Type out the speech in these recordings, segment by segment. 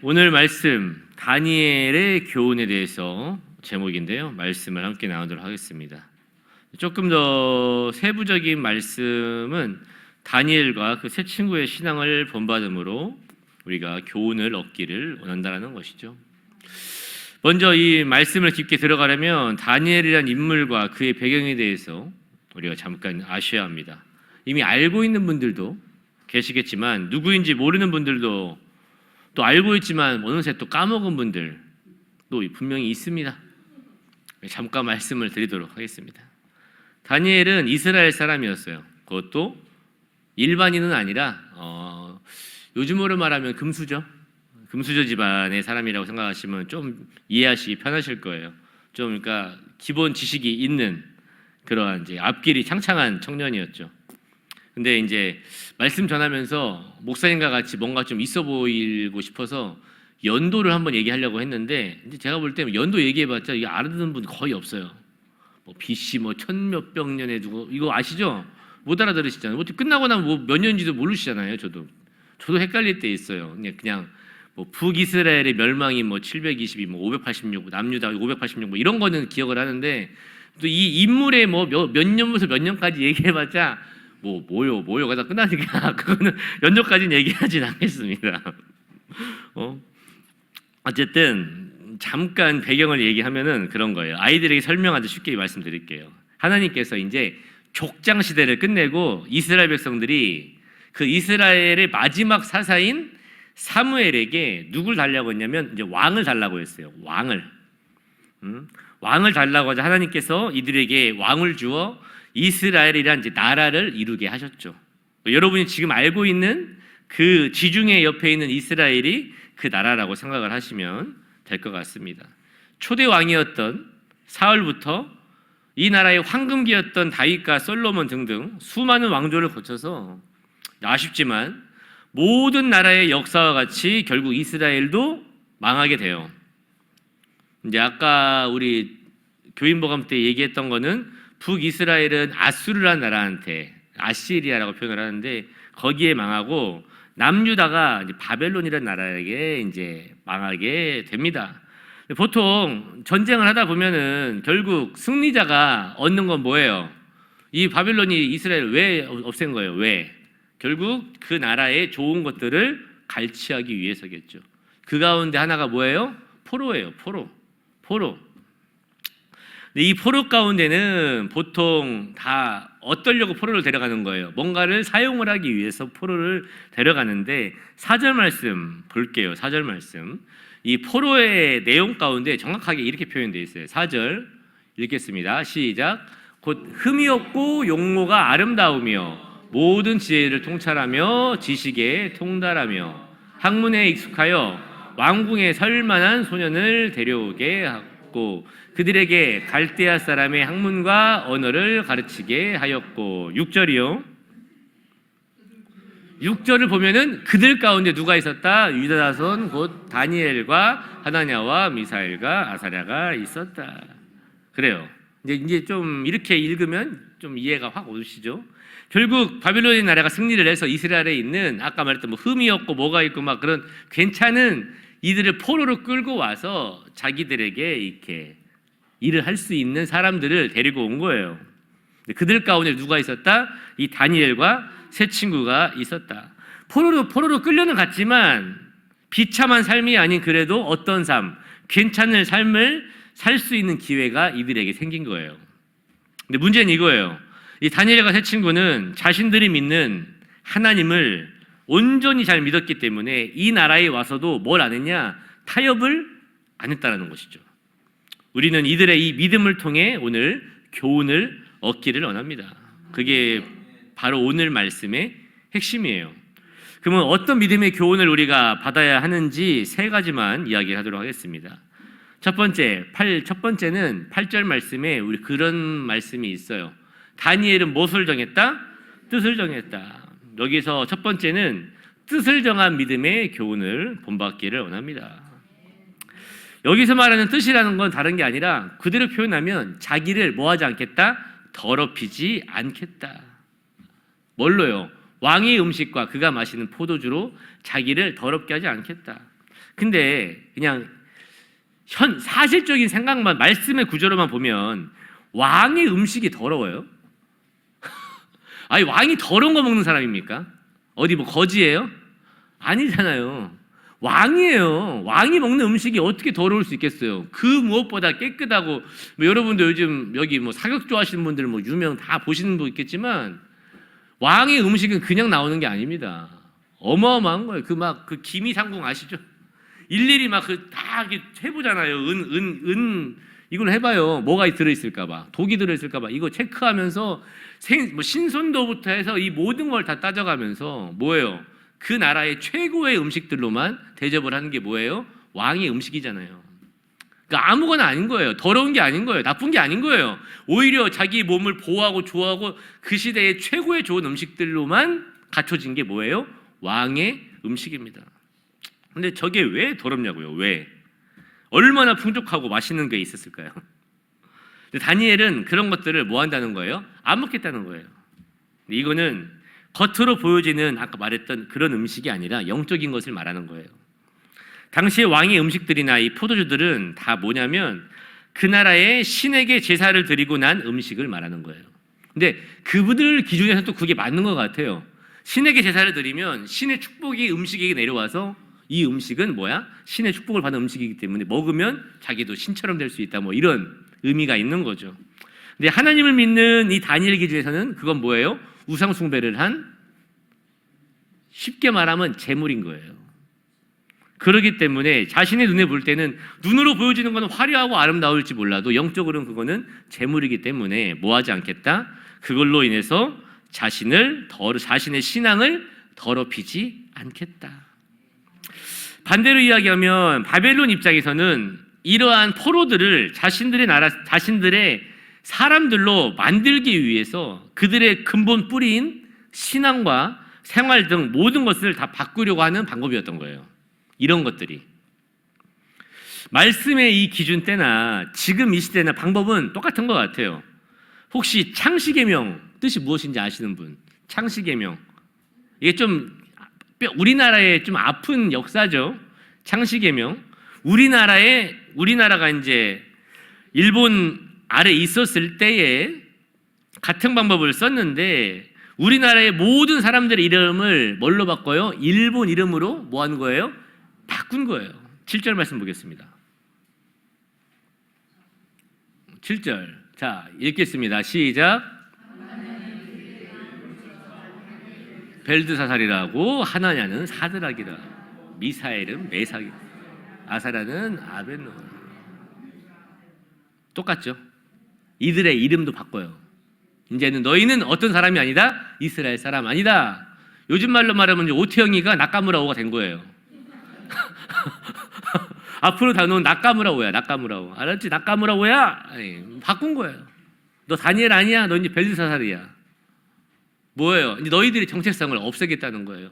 오늘 말씀 다니엘의 교훈에 대해서 제목인데요. 말씀을 함께 나누도록 하겠습니다. 조금 더 세부적인 말씀은 다니엘과 그 세 친구의 신앙을 본받음으로 우리가 교훈을 얻기를 원한다는 것이죠. 먼저 이 말씀을 깊게 들어가려면 다니엘이라는 인물과 그의 배경에 대해서 우리가 잠깐 아셔야 합니다. 이미 알고 있는 분들도 계시겠지만 누구인지 모르는 분들도 또 알고 있지만 어느새 또 까먹은 분들도 분명히 있습니다. 잠깐 말씀을 드리도록 하겠습니다. 다니엘은 이스라엘 사람이었어요. 그것도 일반인은 아니라 요즘으로 말하면 금수저 집안의 사람이라고 생각하시면 좀 이해하시기 편하실 거예요. 좀 그러니까 기본 지식이 있는 그러한 이제 앞길이 창창한 청년이었죠. 근데 이제 말씀 전하면서 목사님과 같이 뭔가 좀 있어 보이고 싶어서 연도를 한번 얘기하려고 했는데 이제 제가 볼 때 연도 얘기해봤자 이게 알아듣는 분 거의 없어요. 뭐 BC 천몇백 년에 두고 이거 아시죠? 못 알아들으시잖아요. 끝나고 나면 몇 년인지도 모르시잖아요. 저도 헷갈릴 때 있어요. 그냥 북이스라엘의 멸망이 722, 586, 남유다 586 이런 거는 기억을 하는데 또 이 인물의 몇 년부터 몇 년까지 얘기해봤자 뭐요 가다 끝나니까 그거는 연도까지는 얘기하진 않겠습니다. 어쨌든 잠깐 배경을 얘기하면은 그런 거예요. 아이들에게 설명하듯 쉽게 말씀드릴게요. 하나님께서 이제 족장 시대를 끝내고 이스라엘 백성들이 그 이스라엘의 마지막 사사인 사무엘에게 누굴 달라고 했냐면 이제 왕을 달라고 했어요. 왕을 달라고 하자 하나님께서 이들에게 왕을 주어 이스라엘이란 이제 나라를 이루게 하셨죠. 여러분이 지금 알고 있는 그 지중해 옆에 있는 이스라엘이 그 나라라고 생각을 하시면 될 것 같습니다. 초대 왕이었던 사울부터 이 나라의 황금기였던 다윗과 솔로몬 등등 수많은 왕조를 거쳐서 아쉽지만 모든 나라의 역사와 같이 결국 이스라엘도 망하게 돼요. 이제 아까 우리 교인보감 때 얘기했던 거는 북이스라엘은 아수르라는 나라한테 아시리아라고 표현을 하는데 거기에 망하고 남유다가 이제 바벨론이라는 나라에게 이제 망하게 됩니다. 보통 전쟁을 하다 보면은 결국 승리자가 얻는 건 뭐예요? 이 바벨론이 이스라엘을 왜 없앤 거예요? 왜? 결국 그 나라의 좋은 것들을 갈취하기 위해서겠죠. 그 가운데 하나가 뭐예요? 포로예요. 포로. 이 포로 가운데는 보통 다 어떠려고 포로를 데려가는 거예요? 뭔가를 사용을 하기 위해서 포로를 데려가는데 4절 말씀 볼게요. 4절 말씀. 이 포로의 내용 가운데 정확하게 이렇게 표현되어 있어요. 4절 읽겠습니다. 시작. 곧 흠이 없고 용모가 아름다우며 모든 지혜를 통찰하며 지식에 통달하며 학문에 익숙하여 왕궁에 설 만한 소년을 데려오게 하고 그들에게 갈대아 사람의 학문과 언어를 가르치게 하였고 6절이요. 6절을 보면은 그들 가운데 누가 있었다? 유다 자손 곧 다니엘과 하나냐와 미사엘과 아사랴가 있었다. 그래요. 이제 좀 이렇게 읽으면 좀 이해가 확 오시죠? 결국 바빌론의 나라가 승리를 해서 이스라엘에 있는 아까 말했던 흠이 없고 뭐가 있고 막 그런 괜찮은 이들을 포로로 끌고 와서 자기들에게 이렇게 일을 할 수 있는 사람들을 데리고 온 거예요. 그들 가운데 누가 있었다? 이 다니엘과 세 친구가 있었다. 포로로 끌려는 갔지만 비참한 삶이 아닌 그래도 어떤 삶, 괜찮은 삶을 살 수 있는 기회가 이들에게 생긴 거예요. 근데 문제는 이거예요. 이 다니엘과 세 친구는 자신들이 믿는 하나님을 온전히 잘 믿었기 때문에 이 나라에 와서도 뭘 안 했냐? 타협을 안 했다는 것이죠. 우리는 이들의 이 믿음을 통해 오늘 교훈을 얻기를 원합니다. 그게 바로 오늘 말씀의 핵심이에요. 그러면 어떤 믿음의 교훈을 우리가 받아야 하는지 세 가지만 이야기를 하도록 하겠습니다. 첫 번째는 8절 말씀에 우리 그런 말씀이 있어요. 다니엘은 무엇을 정했다? 뜻을 정했다. 여기서 첫 번째는 뜻을 정한 믿음의 교훈을 본받기를 원합니다. 여기서 말하는 뜻이라는 건 다른 게 아니라 그대로 표현하면 자기를 뭐하지 않겠다? 더럽히지 않겠다. 뭘로요? 왕의 음식과 그가 마시는 포도주로 자기를 더럽게 하지 않겠다. 근데 그냥 사실적인 생각만, 말씀의 구조로만 보면 왕의 음식이 더러워요? 아니, 왕이 더러운 거 먹는 사람입니까? 어디 뭐 거지예요? 아니잖아요. 왕이에요. 왕이 먹는 음식이 어떻게 더러울 수 있겠어요? 그 무엇보다 깨끗하고, 뭐 여러분도 요즘 여기 뭐 사격 좋아하시는 분들 뭐 유명 다 보시는 분 있겠지만, 왕의 음식은 그냥 나오는 게 아닙니다. 어마어마한 거예요. 그 기미상궁 아시죠? 일일이 막 다 해보잖아요. 이걸 해봐요. 뭐가 들어있을까봐, 독이 들어있을까봐 이거 체크하면서 뭐 신선도부터 해서 이 모든 걸 다 따져가면서 뭐예요? 그 나라의 최고의 음식들로만 대접을 하는 게 뭐예요? 왕의 음식이잖아요. 그러니까 아무거나 아닌 거예요. 더러운 게 아닌 거예요. 나쁜 게 아닌 거예요. 오히려 자기 몸을 보호하고 좋아하고 그 시대의 최고의 좋은 음식들로만 갖춰진 게 뭐예요? 왕의 음식입니다. 근데 저게 왜 더럽냐고요? 왜? 얼마나 풍족하고 맛있는 게 있었을까요? 다니엘은 그런 것들을 뭐 한다는 거예요? 안 먹겠다는 거예요. 이거는 겉으로 보여지는 아까 말했던 그런 음식이 아니라 영적인 것을 말하는 거예요. 당시의 왕의 음식들이나 이 포도주들은 다 뭐냐면 그 나라의 신에게 제사를 드리고 난 음식을 말하는 거예요. 근데 그분들 기준에서 또 그게 맞는 것 같아요. 신에게 제사를 드리면 신의 축복이 음식에게 내려와서 이 음식은 뭐야? 신의 축복을 받는 음식이기 때문에 먹으면 자기도 신처럼 될 수 있다, 뭐 이런 의미가 있는 거죠. 근데 하나님을 믿는 이 다니엘 기준에서는 그건 뭐예요? 우상 숭배를 한, 쉽게 말하면 재물인 거예요. 그렇기 때문에 자신의 눈에 볼 때는 눈으로 보여지는 것은 화려하고 아름다울지 몰라도 영적으로는 그거는 재물이기 때문에 뭐 하지 않겠다? 그걸로 인해서 자신의 신앙을 더럽히지 않겠다. 반대로 이야기하면 바벨론 입장에서는 이러한 포로들을 자신들의 사람들로 만들기 위해서 그들의 근본 뿌리인 신앙과 생활 등 모든 것을 다 바꾸려고 하는 방법이었던 거예요. 이런 것들이. 말씀의 이 기준 때나 지금 이 시대나 방법은 똑같은 것 같아요. 혹시 창시계명 뜻이 무엇인지 아시는 분? 창시계명. 이게 좀 우리나라의 좀 아픈 역사죠. 창시계명. 우리나라가 이제 일본 아래 있었을 때에 같은 방법을 썼는데 우리나라의 모든 사람들의 이름을 뭘로 바꿔요? 일본 이름으로 뭐 하는 거예요? 바꾼 거예요. 7절 말씀 보겠습니다. 7절. 자, 읽겠습니다. 시작. 벨드사살이라고, 하나냐는 사드락이라, 미사엘은 메삭이라, 아사라는 아벤노. 똑같죠? 이들의 이름도 바꿔요. 이제는 너희는 어떤 사람이 아니다? 이스라엘 사람 아니다. 요즘 말로 말하면 오태영이가 나카무라오가 된 거예요. 앞으로 다 놓은 나카무라오야. 나카무라오. 알았지? 나카무라오야. 아니, 바꾼 거예요. 너 다니엘 아니야? 너 이제 벨드사살이야. 뭐예요? 이제 너희들의 정체성을 없애겠다는 거예요.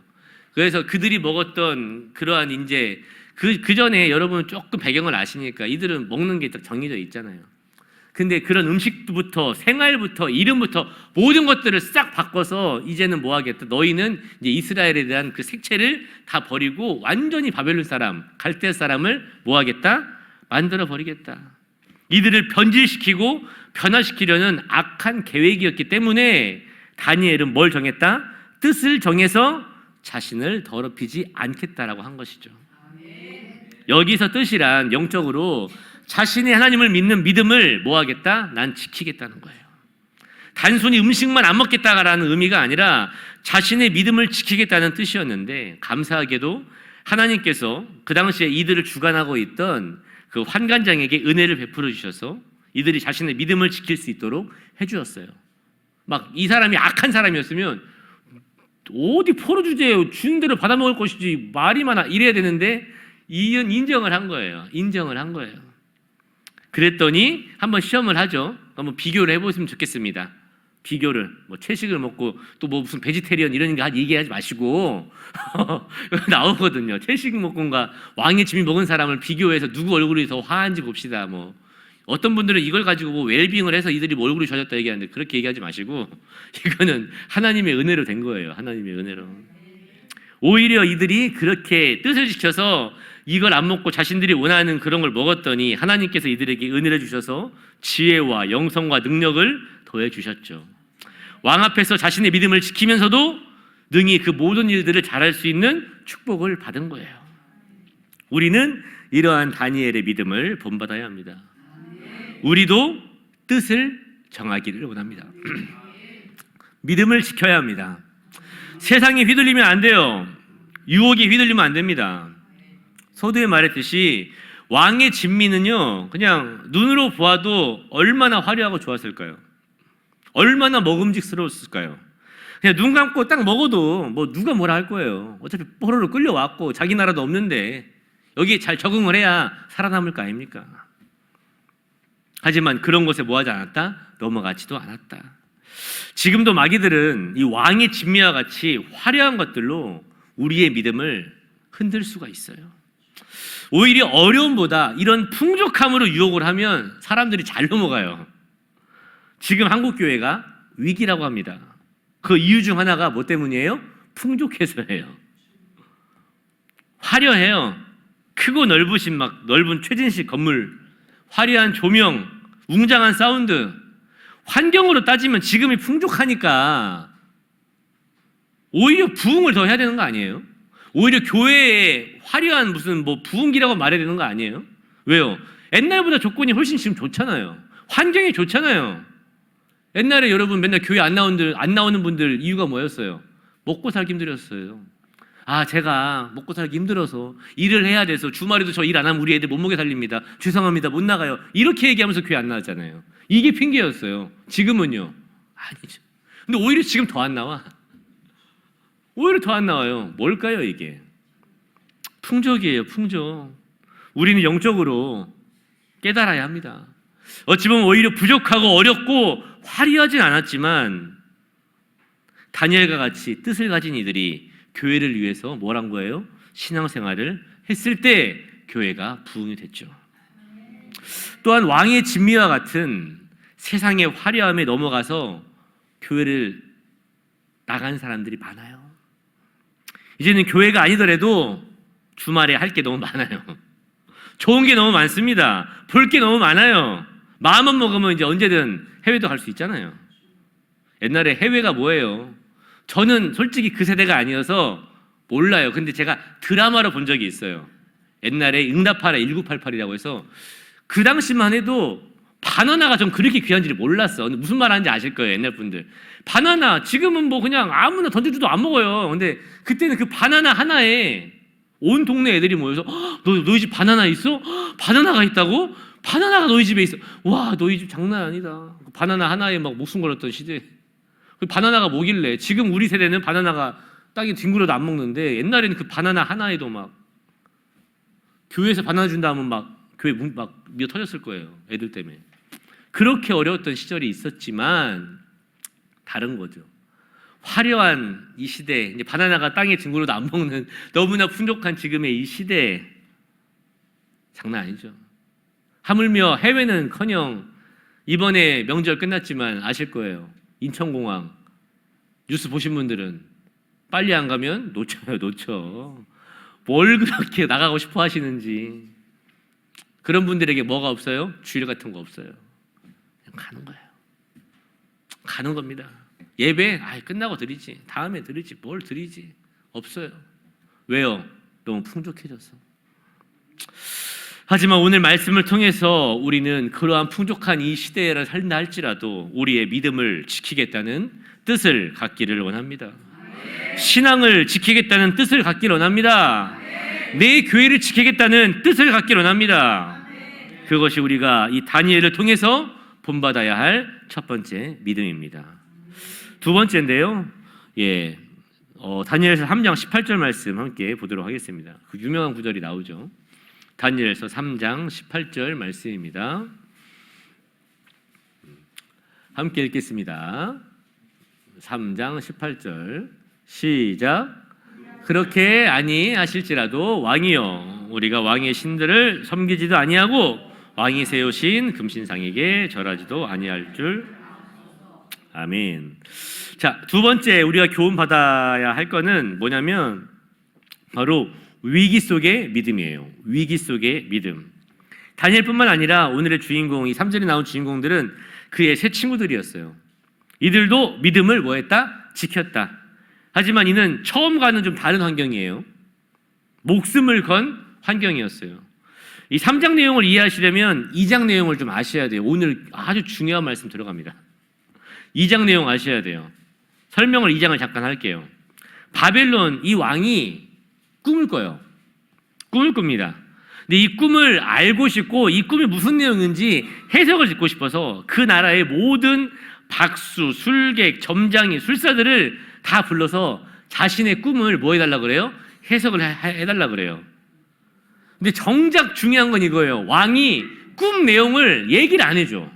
그래서 그들이 먹었던 그러한 이제 그 전에 여러분 조금 배경을 아시니까 이들은 먹는 게 딱 정해져 있잖아요. 근데 그런 음식부터 생활부터 이름부터 모든 것들을 싹 바꿔서 이제는 뭐 하겠다? 너희는 이제 이스라엘에 대한 그 색채를 다 버리고 완전히 바벨론 사람, 갈대 사람을 뭐 하겠다? 만들어 버리겠다. 이들을 변질시키고 변화시키려는 악한 계획이었기 때문에 다니엘은 뭘 정했다? 뜻을 정해서 자신을 더럽히지 않겠다라고 한 것이죠. 여기서 뜻이란 영적으로 자신이 하나님을 믿는 믿음을 뭐 하겠다? 난 지키겠다는 거예요. 단순히 음식만 안 먹겠다라는 의미가 아니라 자신의 믿음을 지키겠다는 뜻이었는데 감사하게도 하나님께서 그 당시에 이들을 주관하고 있던 그 환관장에게 은혜를 베풀어 주셔서 이들이 자신의 믿음을 지킬 수 있도록 해주었어요. 막 이 사람이 악한 사람이었으면 어디 포로 주제에 주는 대로 받아먹을 것이지 말이 많아 이래야 되는데 인정을 한 거예요. 인정을 한 거예요. 그랬더니 한번 시험을 하죠. 한번 비교를 해보시면 좋겠습니다. 비교를 뭐 채식을 먹고 또 뭐 무슨 베지테리언 이런 거 얘기하지 마시고 나오거든요. 채식 먹고가 왕의 짐이 먹은 사람을 비교해서 누구 얼굴이 더 화한지 봅시다. 뭐 어떤 분들은 이걸 가지고 뭐 웰빙을 해서 이들이 뭐 얼굴이 좋아졌다 얘기하는데 그렇게 얘기하지 마시고 이거는 하나님의 은혜로 된 거예요. 하나님의 은혜로. 오히려 이들이 그렇게 뜻을 지켜서 이걸 안 먹고 자신들이 원하는 그런 걸 먹었더니 하나님께서 이들에게 은혜를 주셔서 지혜와 영성과 능력을 더해 주셨죠. 왕 앞에서 자신의 믿음을 지키면서도 능히 그 모든 일들을 잘할 수 있는 축복을 받은 거예요. 우리는 이러한 다니엘의 믿음을 본받아야 합니다. 우리도 뜻을 정하기를 원합니다. 믿음을 지켜야 합니다. 세상에 휘둘리면 안 돼요. 유혹에 휘둘리면 안 됩니다. 서두에 말했듯이 왕의 진미는요, 그냥 눈으로 보아도 얼마나 화려하고 좋았을까요? 얼마나 먹음직스러웠을까요? 그냥 눈 감고 딱 먹어도 뭐 누가 뭐라 할 거예요. 어차피 포로로 끌려왔고 자기 나라도 없는데 여기에 잘 적응을 해야 살아남을 거 아닙니까? 하지만 그런 곳에 뭐하지 않았다? 넘어가지도 않았다. 지금도 마귀들은 이 왕의 진미와 같이 화려한 것들로 우리의 믿음을 흔들 수가 있어요. 오히려 어려움보다 이런 풍족함으로 유혹을 하면 사람들이 잘 넘어가요. 지금 한국교회가 위기라고 합니다. 그 이유 중 하나가 뭐 때문이에요? 풍족해서예요. 화려해요. 크고 넓으신 막 넓은 최진식 건물, 화려한 조명, 웅장한 사운드. 환경으로 따지면 지금이 풍족하니까 오히려 부흥을 더 해야 되는 거 아니에요? 오히려 교회에 화려한 무슨 뭐 부흥기라고 말해야 되는 거 아니에요? 왜요? 옛날보다 조건이 훨씬 지금 좋잖아요. 환경이 좋잖아요. 옛날에 여러분 맨날 교회 안 나오는 분들 이유가 뭐였어요? 먹고 살기 힘들었어요. 아, 제가 먹고 살기 힘들어서 일을 해야 돼서 주말에도 저 일 안 하면 우리 애들 못 먹여 살립니다. 죄송합니다. 못 나가요. 이렇게 얘기하면서 교회 안 나왔잖아요. 이게 핑계였어요. 지금은요? 아니죠. 근데 오히려 지금 더 안 나와. 오히려 더 안 나와요. 뭘까요, 이게? 풍족이에요, 풍족. 우리는 영적으로 깨달아야 합니다. 어찌 보면 오히려 부족하고 어렵고 화려하진 않았지만 다니엘과 같이 뜻을 가진 이들이 교회를 위해서 뭘 한 거예요? 신앙생활을 했을 때 교회가 부흥이 됐죠. 또한 왕의 진미와 같은 세상의 화려함에 넘어가서 교회를 나간 사람들이 많아요. 이제는 교회가 아니더라도 주말에 할 게 너무 많아요. 좋은 게 너무 많습니다. 볼 게 너무 많아요. 마음만 먹으면 이제 언제든 해외도 갈 수 있잖아요. 옛날에 해외가 뭐예요? 저는 솔직히 그 세대가 아니어서 몰라요. 근데 제가 드라마로 본 적이 있어요. 옛날에 응답하라 1988이라고 해서 그 당시만 해도 바나나가 전 그렇게 귀한지를 몰랐어. 근데 무슨 말 하는지 아실 거예요, 옛날 분들. 바나나, 지금은 뭐 그냥 아무나 던져줘도 안 먹어요. 근데 그때는 그 바나나 하나에 온 동네 애들이 모여서 너희 집 바나나 있어? 바나나가 있다고? 바나나가 너희 집에 있어. 와, 너희 집 장난 아니다. 바나나 하나에 막 목숨 걸었던 시대. 바나나가 뭐길래? 지금 우리 세대는 바나나가 땅에 뒹굴어도 안 먹는데 옛날에는 그 바나나 하나에도 막 교회에서 바나나 준다 하면 막 교회 문 막 미어 터졌을 거예요. 애들 때문에. 그렇게 어려웠던 시절이 있었지만 다른 거죠. 화려한 이 시대, 이제 바나나가 땅에 뒹굴어도 안 먹는 너무나 풍족한 지금의 이 시대 장난 아니죠. 하물며 해외는커녕 이번에 명절 끝났지만 아실 거예요. 인천공항 뉴스 보신 분들은 빨리 안 가면 놓쳐요, 놓쳐. 뭘 그렇게 나가고 싶어 하시는지. 그런 분들에게 뭐가 없어요? 주일 같은 거 없어요. 그냥 가는 거예요. 가는 겁니다. 예배 끝나고 드리지. 다음에 드리지. 뭘 드리지? 없어요. 왜요? 너무 풍족해져서. 하지만 오늘 말씀을 통해서 우리는 그러한 풍족한 이 시대를 살다 할지라도 우리의 믿음을 지키겠다는 뜻을 갖기를 원합니다. 신앙을 지키겠다는 뜻을 갖기를 원합니다. 내 교회를 지키겠다는 뜻을 갖기를 원합니다. 그것이 우리가 이 다니엘을 통해서 본받아야 할 첫 번째 믿음입니다. 두 번째인데요. 다니엘서 3장 18절 말씀 함께 보도록 하겠습니다. 그 유명한 구절이 나오죠. 다니엘서 3장 18절 말씀입니다. 함께 읽겠습니다. 3장 18절 시작. 그렇게 아니하실지라도 왕이여 우리가 왕의 신들을 섬기지도 아니하고 왕이 세우신 금신상에게 절하지도 아니할 줄. 아멘. 자, 두 번째 우리가 교훈 받아야 할 거는 뭐냐면 바로 위기 속의 믿음이에요. 위기 속의 믿음. 다니엘뿐만 아니라 오늘의 주인공, 이 3절에 나온 주인공들은 그의 세 친구들이었어요. 이들도 믿음을 뭐했다? 지켰다. 하지만 이는 처음과는 좀 다른 환경이에요. 목숨을 건 환경이었어요. 이 3장 내용을 이해하시려면 2장 내용을 좀 아셔야 돼요. 오늘 아주 중요한 말씀 들어갑니다. 2장 내용 아셔야 돼요. 설명을 2장을 잠깐 할게요. 바벨론 이 왕이 꿈을 꿔요. 꿈을 꿉니다. 근데 이 꿈을 알고 싶고 이 꿈이 무슨 내용인지 해석을 듣고 싶어서 그 나라의 모든 박수, 술객, 점장이, 술사들을 다 불러서 자신의 꿈을 뭐 해달라 그래요? 해석을 해달라 그래요. 근데 정작 중요한 건 이거예요. 왕이 꿈 내용을 얘기를 안 해줘.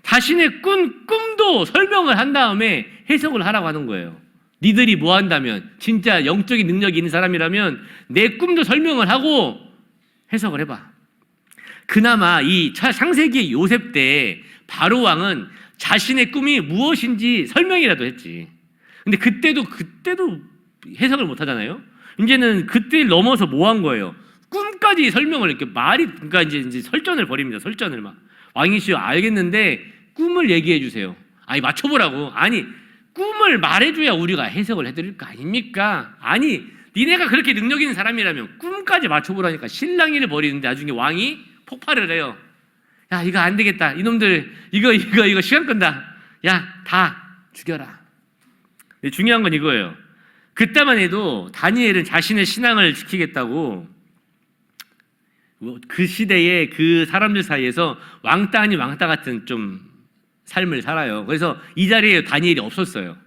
자신의 꿈도 설명을 한 다음에 해석을 하라고 하는 거예요. 니들이 뭐 한다면, 진짜 영적인 능력이 있는 사람이라면 내 꿈도 설명을 하고 해석을 해봐. 그나마 이 창세기 요셉 때 바로 왕은 자신의 꿈이 무엇인지 설명이라도 했지. 근데 그때도 해석을 못 하잖아요. 이제는 그때를 넘어서 뭐 한 거예요? 꿈까지 설명을 이렇게 그러니까 이제 설전을 벌입니다. 설전을 막. 왕이시여 알겠는데 꿈을 얘기해 주세요. 아니 맞춰보라고. 아니 꿈을 말해줘야 우리가 해석을 해드릴 거 아닙니까? 아니 니네가 그렇게 능력 있는 사람이라면 꿈까지 맞춰보라니까 신랑이를 벌이는데 나중에 왕이 폭발을 해요. 야 이거 안 되겠다. 이놈들 이거 시간 끈다. 야 다 죽여라. 중요한 건 이거예요. 그때만 해도 다니엘은 자신의 신앙을 지키겠다고 그 시대에 그 사람들 사이에서 왕따 아닌 왕따 같은 좀 삶을 살아요. 그래서 이 자리에 다니엘이 없었어요.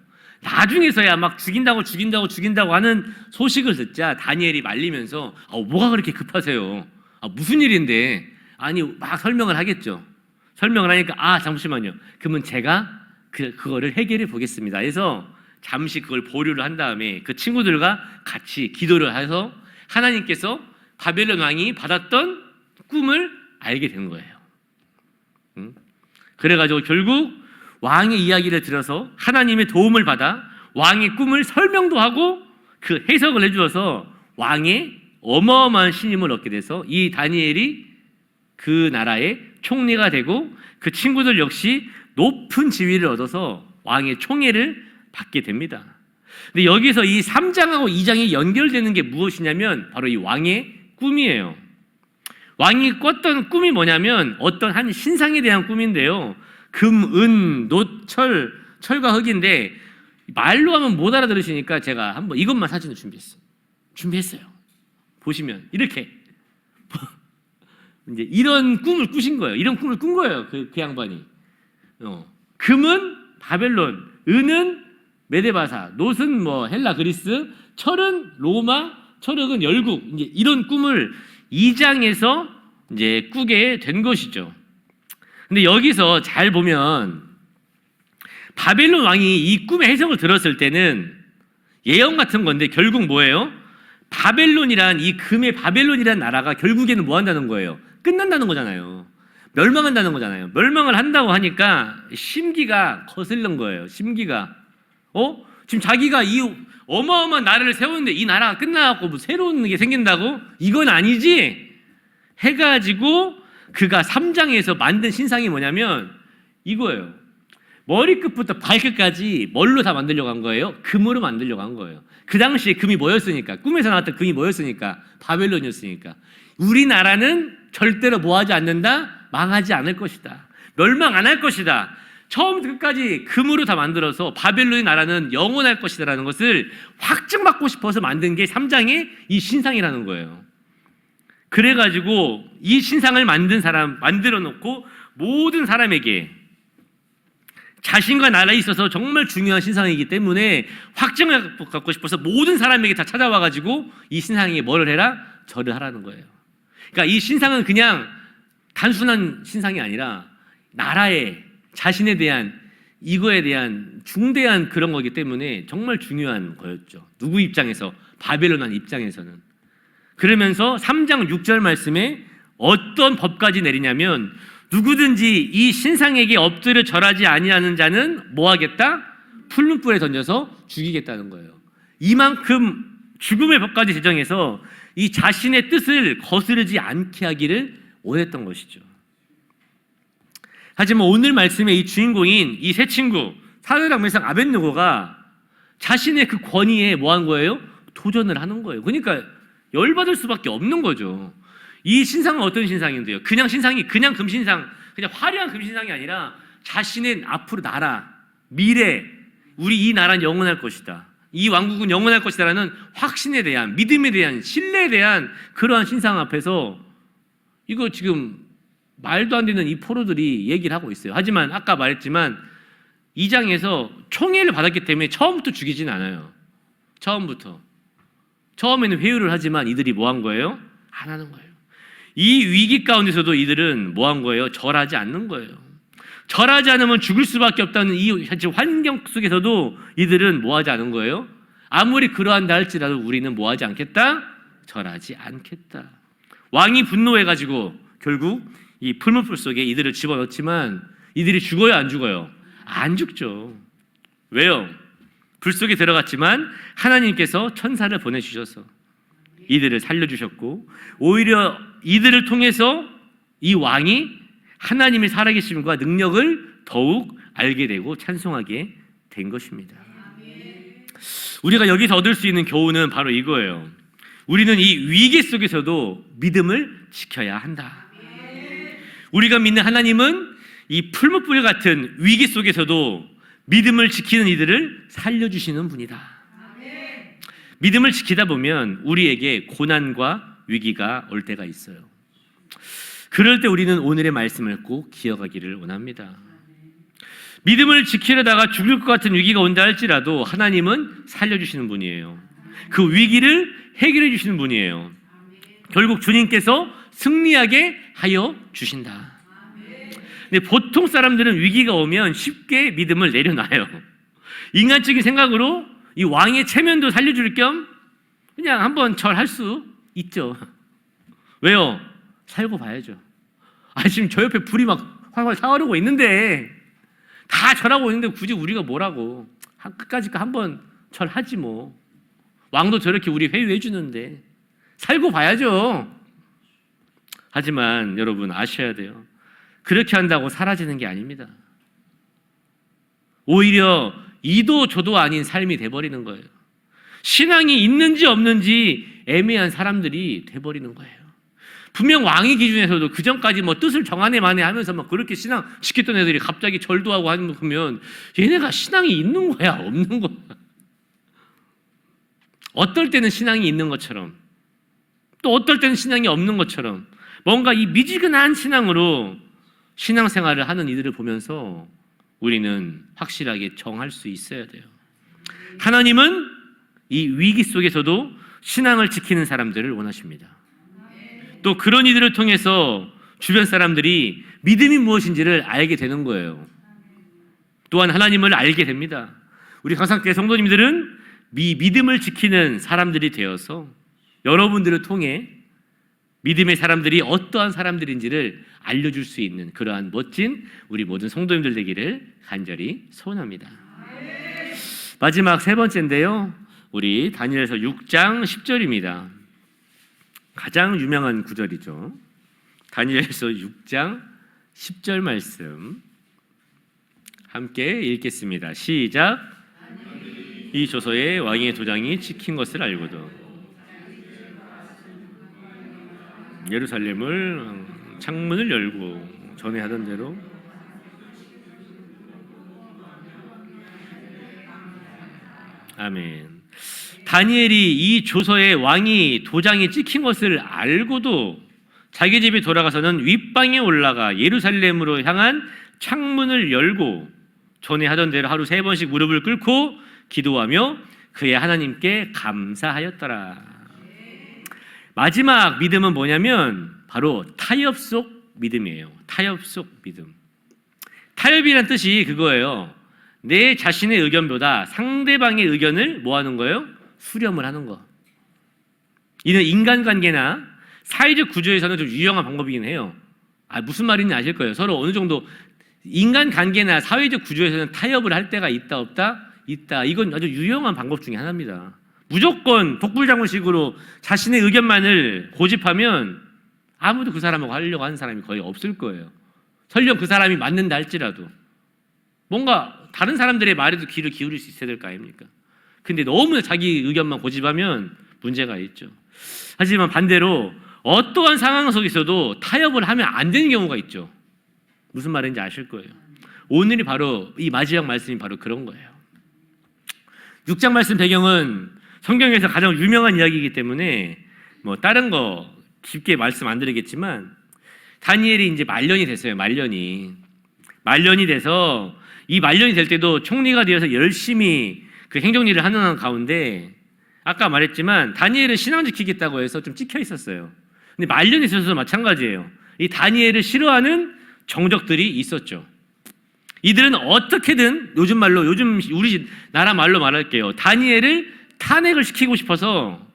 나중에서야 막 죽인다고 하는 소식을 듣자 다니엘이 말리면서 뭐가 그렇게 급하세요? 무슨 일인데? 아니 막 설명을 하겠죠. 설명을 하니까 잠시만요. 그러면 제가 그거를 해결해 보겠습니다. 해서 잠시 그걸 보류를 한 다음에 그 친구들과 같이 기도를 해서 하나님께서 바벨론 왕이 받았던 꿈을 알게 된 거예요. 그래가지고 결국 왕의 이야기를 들어서 하나님의 도움을 받아 왕의 꿈을 설명도 하고 그 해석을 해주어서 왕의 어마어마한 신임을 얻게 돼서 이 다니엘이 그 나라의 총리가 되고 그 친구들 역시 높은 지위를 얻어서 왕의 총애를 받게 됩니다. 근데 여기서 이 3장하고 2장이 연결되는 게 무엇이냐면 바로 이 왕의 꿈이에요. 왕이 꿨던 꿈이 뭐냐면 어떤 한 신상에 대한 꿈인데요. 금, 은, 놋, 철과 흙인데 말로 하면 못 알아들으시니까 제가 한번 이것만 사진을 준비했어요. 보시면 이렇게 이제 이런 꿈을 꾸신 거예요. 이런 꿈을 꾼 거예요. 그 양반이. 금은 바벨론, 은은 메데바사, 놋은 뭐 헬라 그리스, 철은 로마, 철흑은 열국. 이제 이런 꿈을 2장에서 이제 꾸게 된 것이죠. 근데 여기서 잘 보면 바벨론 왕이 이 꿈의 해석을 들었을 때는 예언 같은 건데 결국 뭐예요? 바벨론이란 이 금의 바벨론이란 나라가 결국에는 뭐 한다는 거예요? 끝난다는 거잖아요. 멸망한다는 거잖아요. 멸망을 한다고 하니까 심기가 거슬린 거예요. 심기가. 지금 자기가 이 어마어마한 나라를 세웠는데 이 나라가 끝나갖고 뭐 새로운 게 생긴다고? 이건 아니지? 해가지고 그가 3장에서 만든 신상이 뭐냐면 이거예요. 머리끝부터 발끝까지 뭘로 다 만들려고 한 거예요? 금으로 만들려고 한 거예요. 그 당시에 금이 뭐였으니까? 꿈에서 나왔던 금이 뭐였으니까? 바벨론이었으니까. 우리나라는 절대로 뭐하지 않는다? 망하지 않을 것이다. 멸망 안 할 것이다. 처음부터 끝까지 금으로 다 만들어서 바벨론의 나라는 영원할 것이다라는 것을 확증받고 싶어서 만든 게 3장의 이 신상이라는 거예요. 그래가지고 이 신상을 만들어 놓고 모든 사람에게 자신과 나라에 있어서 정말 중요한 신상이기 때문에 확증을 갖고 싶어서 모든 사람에게 다 찾아와가지고 이 신상에게 뭐를 해라? 절을 하라는 거예요. 그러니까 이 신상은 그냥 단순한 신상이 아니라 나라에 자신에 대한 이거에 대한 중대한 그런 거기 때문에 정말 중요한 거였죠. 누구 입장에서? 바벨론 입장에서는. 그러면서 3장 6절 말씀에 어떤 법까지 내리냐면 누구든지 이 신상에게 엎드려 절하지 아니하는 자는 뭐 하겠다? 풀문불에 던져서 죽이겠다는 거예요. 이만큼 죽음의 법까지 제정해서 이 자신의 뜻을 거스르지 않게 하기를 원했던 것이죠. 하지만 오늘 말씀의 이 주인공인 이 세 친구 사드락 메삭 아벳느고가 자신의 그 권위에 뭐 한 거예요? 도전을 하는 거예요. 그러니까 열받을 수밖에 없는 거죠. 이 신상은 어떤 신상인데요? 그냥 신상이 그냥 금신상, 그냥 화려한 금신상이 아니라 자신의 앞으로 나라, 미래, 우리 이 나라는 영원할 것이다, 이 왕국은 영원할 것이다라는 확신에 대한, 믿음에 대한, 신뢰에 대한 그러한 신상 앞에서 이거 지금 말도 안 되는 이 포로들이 얘기를 하고 있어요. 하지만 아까 말했지만 2장에서 총애를 받았기 때문에 처음부터 죽이진 않아요. 처음에는 회유를 하지만 이들이 뭐 한 거예요? 안 하는 거예요. 이 위기 가운데서도 이들은 뭐 한 거예요? 절하지 않는 거예요. 절하지 않으면 죽을 수밖에 없다는 이 환경 속에서도 이들은 뭐 하지 않은 거예요? 아무리 그러한다 할지라도 우리는 뭐 하지 않겠다? 절하지 않겠다. 왕이 분노해가지고 결국 이 풀무불 속에 이들을 집어넣지만 이들이 죽어요, 안 죽어요? 안 죽죠. 왜요? 불 속에 들어갔지만 하나님께서 천사를 보내주셔서 이들을 살려주셨고, 오히려 이들을 통해서 이 왕이 하나님의 살아계심과 능력을 더욱 알게 되고 찬송하게 된 것입니다. 우리가 여기서 얻을 수 있는 교훈은 바로 이거예요. 우리는 이 위기 속에서도 믿음을 지켜야 한다. 우리가 믿는 하나님은 이 풀무불 같은 위기 속에서도 믿음을 지키는 이들을 살려주시는 분이다. 믿음을 지키다 보면 우리에게 고난과 위기가 올 때가 있어요. 그럴 때 우리는 오늘의 말씀을 꼭 기억하기를 원합니다. 믿음을 지키려다가 죽을 것 같은 위기가 온다 할지라도 하나님은 살려주시는 분이에요. 그 위기를 해결해 주시는 분이에요. 결국 주님께서 승리하게 하여 주신다. 근데 보통 사람들은 위기가 오면 쉽게 믿음을 내려놔요. 인간적인 생각으로 이 왕의 체면도 살려줄 겸 그냥 한번 절할 수 있죠. 왜요? 살고 봐야죠. 지금 저 옆에 불이 막 활활 타오르고 있는데, 다 절하고 있는데 굳이 우리가 뭐라고, 끝까지 한번 절하지 뭐. 왕도 저렇게 우리 회유해 주는데 살고 봐야죠. 하지만 여러분 아셔야 돼요. 그렇게 한다고 사라지는 게 아닙니다. 오히려 이도 저도 아닌 삶이 돼버리는 거예요. 신앙이 있는지 없는지 애매한 사람들이 돼버리는 거예요. 분명 왕의 기준에서도 그 전까지 뭐 뜻을 정하네 마네 하면서 막 그렇게 신앙 지켰던 애들이 갑자기 절도 하고 하는 거 보면 얘네가 신앙이 있는 거야, 없는 거야? 어떨 때는 신앙이 있는 것처럼, 또 어떨 때는 신앙이 없는 것처럼, 뭔가 이 미지근한 신앙으로 신앙생활을 하는 이들을 보면서 우리는 확실하게 정할 수 있어야 돼요. 하나님은 이 위기 속에서도 신앙을 지키는 사람들을 원하십니다. 또 그런 이들을 통해서 주변 사람들이 믿음이 무엇인지를 알게 되는 거예요. 또한 하나님을 알게 됩니다. 우리 강상교회 성도님들은 믿음을 지키는 사람들이 되어서 여러분들을 통해 믿음의 사람들이 어떠한 사람들인지를 알려줄 수 있는 그러한 멋진 우리 모든 성도님들 되기를 간절히 소원합니다. 마지막 세 번째인데요, 우리 다니엘서 6장 10절입니다. 가장 유명한 구절이죠. 다니엘서 6장 10절 말씀 함께 읽겠습니다. 시작. 이 조서에 왕의 도장이 찍힌 것을 알고도 예루살렘을 창문을 열고 전에 하던 대로 아멘. 다니엘이 이 조서에 왕이 도장이 찍힌 것을 알고도 자기 집에 돌아가서는 윗방에 올라가 예루살렘으로 향한 창문을 열고 전에 하던 대로 하루 3번씩 무릎을 꿇고 기도하며 그의 하나님께 감사하였더라. 마지막 믿음은 뭐냐면 바로 타협 속 믿음이에요. 타협 속 믿음. 타협이란 뜻이 그거예요. 내 자신의 의견보다 상대방의 의견을 뭐 하는 거예요? 수렴을 하는 거. 이는 인간관계나 사회적 구조에서는 좀 유용한 방법이긴 해요. 무슨 말인지 아실 거예요. 서로 어느 정도 인간관계나 사회적 구조에서는 타협을 할 때가 있다 없다? 있다. 이건 아주 유용한 방법 중에 하나입니다. 무조건 독불장군식으로 자신의 의견만을 고집하면 아무도 그 사람하고 하려고 하는 사람이 거의 없을 거예요. 설령 그 사람이 맞는다 할지라도 뭔가 다른 사람들의 말에도 귀를 기울일 수 있어야 될 거 아닙니까? 근데 너무 자기 의견만 고집하면 문제가 있죠. 하지만 반대로 어떠한 상황 속에서도 타협을 하면 안 되는 경우가 있죠. 무슨 말인지 아실 거예요. 오늘이 바로 이 마지막 말씀이 바로 그런 거예요. 6장 말씀 배경은 성경에서 가장 유명한 이야기이기 때문에 뭐 다른 거 깊게 말씀 안 드리겠지만 다니엘이 이제 말년이 됐어요. 말년이 돼서 이 말년이 될 때도 총리가 되어서 열심히 그 행정일을 하는 가운데 아까 말했지만 다니엘은 신앙 지키겠다고 해서 좀 찍혀 있었어요. 근데 말년이 있어서도 마찬가지예요. 이 다니엘을 싫어하는 정적들이 있었죠. 이들은 어떻게든 요즘 우리 나라 말로 말할게요. 다니엘을 탄핵을 시키고 싶어서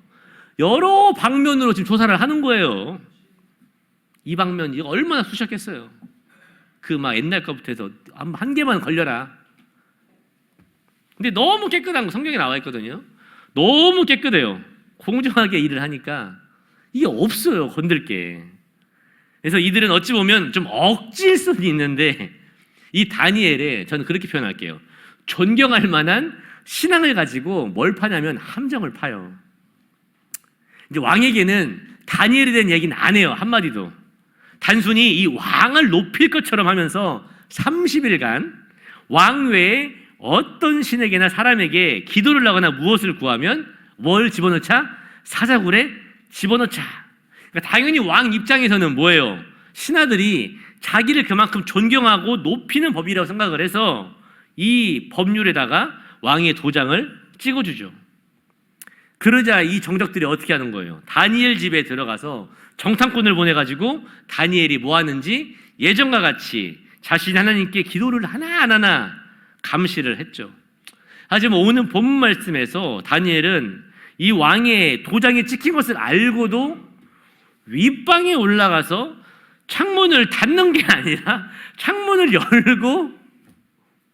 여러 방면으로 지금 조사를 하는 거예요. 이 방면 이거 얼마나 쑤셨겠어요. 그 막 옛날 거부터 해서 한 개만 걸려라. 근데 너무 깨끗한 거 성경에 나와 있거든요. 너무 깨끗해요. 공정하게 일을 하니까 이게 없어요. 건들 게. 그래서 이들은 어찌 보면 좀 억지일 수는 있는데 이 다니엘에 저는 그렇게 표현할게요. 존경할 만한 신앙을 가지고 뭘 파냐면 함정을 파요. 이제 왕에게는 다니엘에 대한 얘기는 안 해요. 한마디도. 단순히 이 왕을 높일 것처럼 하면서 30일간 왕 외에 어떤 신에게나 사람에게 기도를 하거나 무엇을 구하면 뭘 집어넣자? 사자굴에 집어넣자. 그러니까 당연히 왕 입장에서는 뭐예요? 신하들이 자기를 그만큼 존경하고 높이는 법이라고 생각을 해서 이 법률에다가 왕의 도장을 찍어주죠. 그러자 이 정적들이 어떻게 하는 거예요? 다니엘 집에 들어가서 정탐꾼을 보내가지고 다니엘이 뭐 하는지 예전과 같이 자신 하나님께 기도를 하나하나 감시를 했죠. 하지만 오늘 본문 말씀에서 다니엘은 이 왕의 도장이 찍힌 것을 알고도 윗방에 올라가서 창문을 닫는 게 아니라 창문을 열고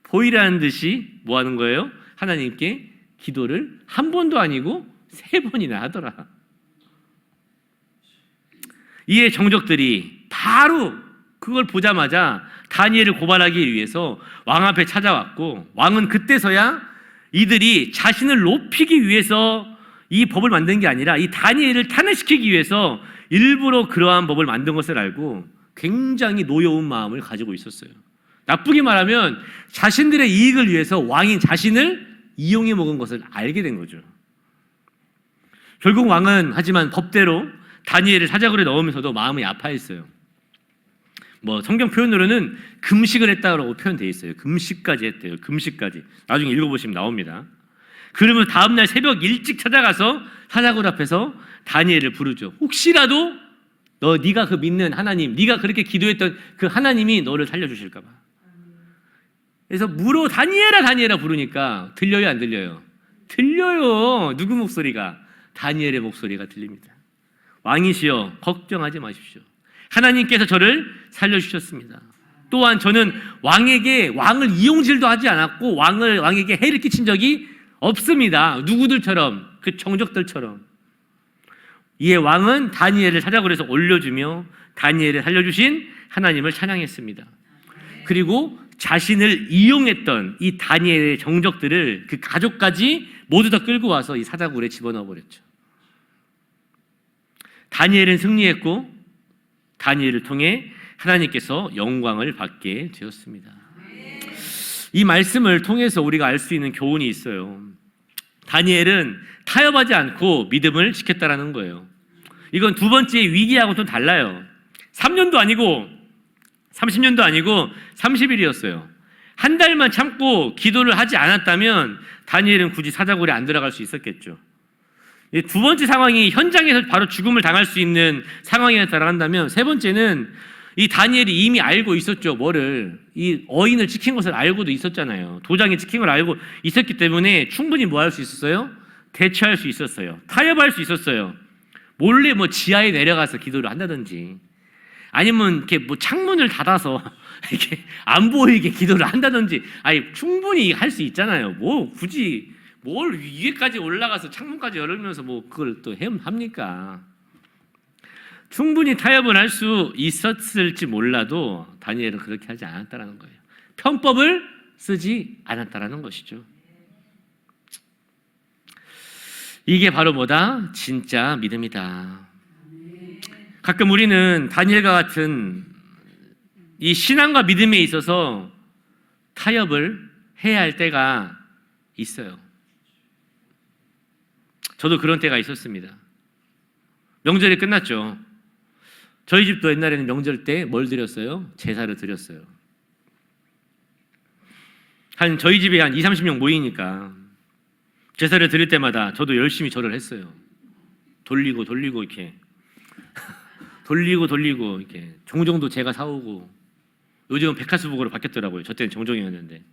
보이라는 듯이 뭐 하는 거예요? 하나님께 기도를 한 번도 아니고 3번이나 하더라. 이에 정적들이 바로 그걸 보자마자 다니엘을 고발하기 위해서 왕 앞에 찾아왔고 왕은 그때서야 이들이 자신을 높이기 위해서 이 법을 만든 게 아니라 이 다니엘을 탄핵시키기 위해서 일부러 그러한 법을 만든 것을 알고 굉장히 노여운 마음을 가지고 있었어요. 나쁘게 말하면 자신들의 이익을 위해서 왕인 자신을 이용해 먹은 것을 알게 된 거죠. 결국 왕은 하지만 법대로 다니엘을 사자굴에 넣으면서도 마음이 아파했어요. 뭐 성경 표현으로는 금식을 했다고 표현되어 있어요. 금식까지 했대요. 금식까지. 나중에 읽어보시면 나옵니다. 그러면 다음날 새벽 일찍 찾아가서 사자굴 앞에서 다니엘을 부르죠. 혹시라도 네가 그 믿는 하나님, 네가 그렇게 기도했던 그 하나님이 너를 살려주실까 봐. 그래서 물어 다니엘아 부르니까 들려요 안 들려요? 들려요. 누구 목소리가? 다니엘의 목소리가 들립니다. 왕이시여 걱정하지 마십시오. 하나님께서 저를 살려주셨습니다. 또한 저는 왕을 이용질도 하지 않았고 왕에게 해를 끼친 적이 없습니다. 누구들처럼 그 정적들처럼. 이에 왕은 다니엘을 사자굴에서 올려주며 다니엘을 살려주신 하나님을 찬양했습니다. 그리고 자신을 이용했던 이 다니엘의 정적들을 그 가족까지 모두 다 끌고 와서 이 사자굴에 집어넣어 버렸죠. 다니엘은 승리했고 다니엘을 통해 하나님께서 영광을 받게 되었습니다. 이 말씀을 통해서 우리가 알 수 있는 교훈이 있어요. 다니엘은 타협하지 않고 믿음을 지켰다라는 거예요. 이건 두 번째 위기하고 좀 달라요. 3년도 아니고 30년도 아니고 30일이었어요. 한 달만 참고 기도를 하지 않았다면 다니엘은 굳이 사자굴에 안 들어갈 수 있었겠죠. 두 번째 상황이 현장에서 바로 죽음을 당할 수 있는 상황에 달한다면 세 번째는 이 다니엘이 이미 알고 있었죠. 이 어인을 지킨 것을 알고도 있었잖아요. 도장이 찍힌 걸 알고 있었기 때문에 충분히 뭐 할 수 있었어요? 대처할 수 있었어요. 타협할 수 있었어요. 몰래 지하에 내려가서 기도를 한다든지 아니면 이렇게 창문을 닫아서 이렇게 안 보이게 기도를 한다든지 충분히 할 수 있잖아요. 굳이 뭘 위에까지 올라가서 창문까지 열으면서 뭐 그걸 또 합니까? 충분히 타협을 할 수 있었을지 몰라도 다니엘은 그렇게 하지 않았다라는 거예요. 편법을 쓰지 않았다라는 것이죠. 이게 바로 뭐다? 진짜 믿음이다. 가끔 우리는 다니엘과 같은 이 신앙과 믿음에 있어서 타협을 해야 할 때가 있어요. 저도 그런 때가 있었습니다. 명절이 끝났죠. 저희 집도 옛날에는 명절 때 뭘 드렸어요? 제사를 드렸어요. 저희 집에 한 20, 30명 모이니까 제사를 드릴 때마다 저도 열심히 절을 했어요. 돌리고 이렇게 돌리고 이렇게 종종도 제가 사오고, 요즘은 백화수복으로 바뀌었더라고요. 저 때는 정종이었는데.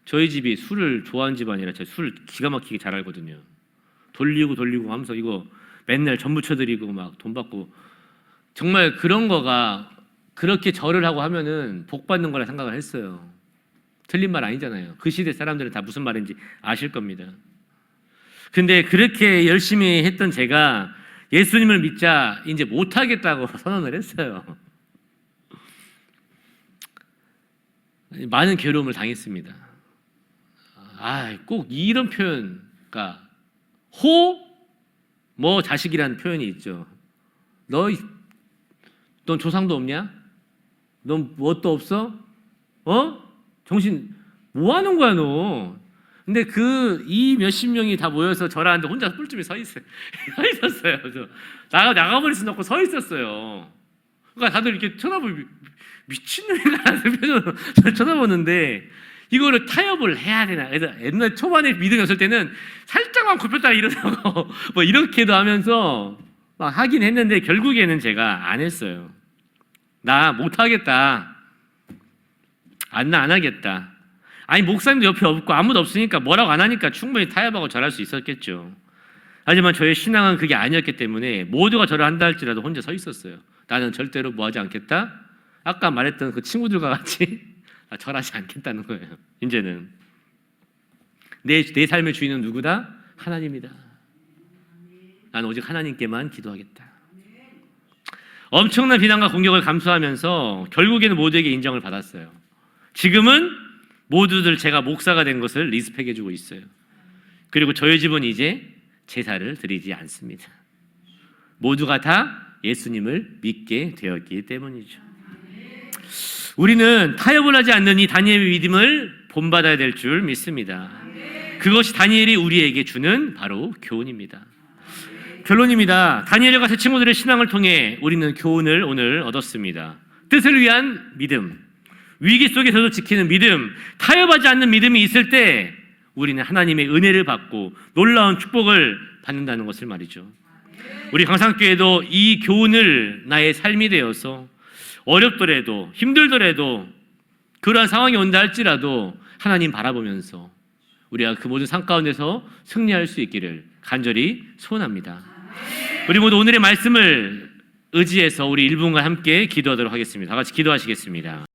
저희 집이 술을 좋아하는 집안이라 제가 술 기가 막히게 잘 알거든요. 돌리고 하면서 이거 맨날 전 부쳐드리고 막 돈 받고, 정말 그런 거가 그렇게 절을 하고 하면은 복 받는 거라 생각을 했어요. 틀린 말 아니잖아요. 그 시대 사람들은 다 무슨 말인지 아실 겁니다. 근데 그렇게 열심히 했던 제가 예수님을 믿자 이제 못하겠다고 선언을 했어요. 많은 괴로움을 당했습니다. 꼭 이런 표현, 그러니까 자식이라는 표현이 있죠. 넌 조상도 없냐? 넌 무엇도 없어? 정신 뭐 하는 거야 너? 근데 이 몇십 명이 다 모여서 절하는데 혼자 뿔집에 서 있었어요. 그래서 나가버릴 수 없고 서 있었어요. 그러니까 다들 이렇게 쳐다보고 미친놈인가 하는 표정으로 쳐다보는데, 이거를 타협을 해야 되나? 그래서 옛날 초반에 믿음이 없을 때는 살짝만 굽혔다가 일어나고 뭐 이렇게도 하면서 막 하긴 했는데, 결국에는 제가 안 했어요. 나 못하겠다. 안 하겠다. 아니, 목사님도 옆에 없고 아무도 없으니까 뭐라고 안 하니까 충분히 타협하고 절할 수 있었겠죠. 하지만 저의 신앙은 그게 아니었기 때문에 모두가 절을 한다 할지라도 혼자 서 있었어요. 나는 절대로 뭐 하지 않겠다. 아까 말했던 그 친구들과 같이 절하지 않겠다는 거예요. 이제는 내 삶의 주인은 누구다? 하나님이다. 나는 오직 하나님께만 기도하겠다. 엄청난 비난과 공격을 감수하면서 결국에는 모두에게 인정을 받았어요. 지금은 모두들 제가 목사가 된 것을 리스펙해주고 있어요. 그리고 저희 집은 이제 제사를 드리지 않습니다. 모두가 다 예수님을 믿게 되었기 때문이죠. 우리는 타협을 하지 않는 이 다니엘의 믿음을 본받아야 될 줄 믿습니다. 그것이 다니엘이 우리에게 주는 바로 교훈입니다. 결론입니다. 다니엘과 제 친구들의 신앙을 통해 우리는 교훈을 오늘 얻었습니다. 뜻을 위한 믿음, 위기 속에서도 지키는 믿음, 타협하지 않는 믿음이 있을 때 우리는 하나님의 은혜를 받고 놀라운 축복을 받는다는 것을 말이죠. 우리 강산교회도 이 교훈을 나의 삶이 되어서 어렵더라도 힘들더라도 그러한 상황이 온다 할지라도 하나님 바라보면서 우리가 그 모든 상 가운데서 승리할 수 있기를 간절히 소원합니다. 우리 모두 오늘의 말씀을 의지해서 우리 1분간 함께 기도하도록 하겠습니다. 다 같이 기도하시겠습니다.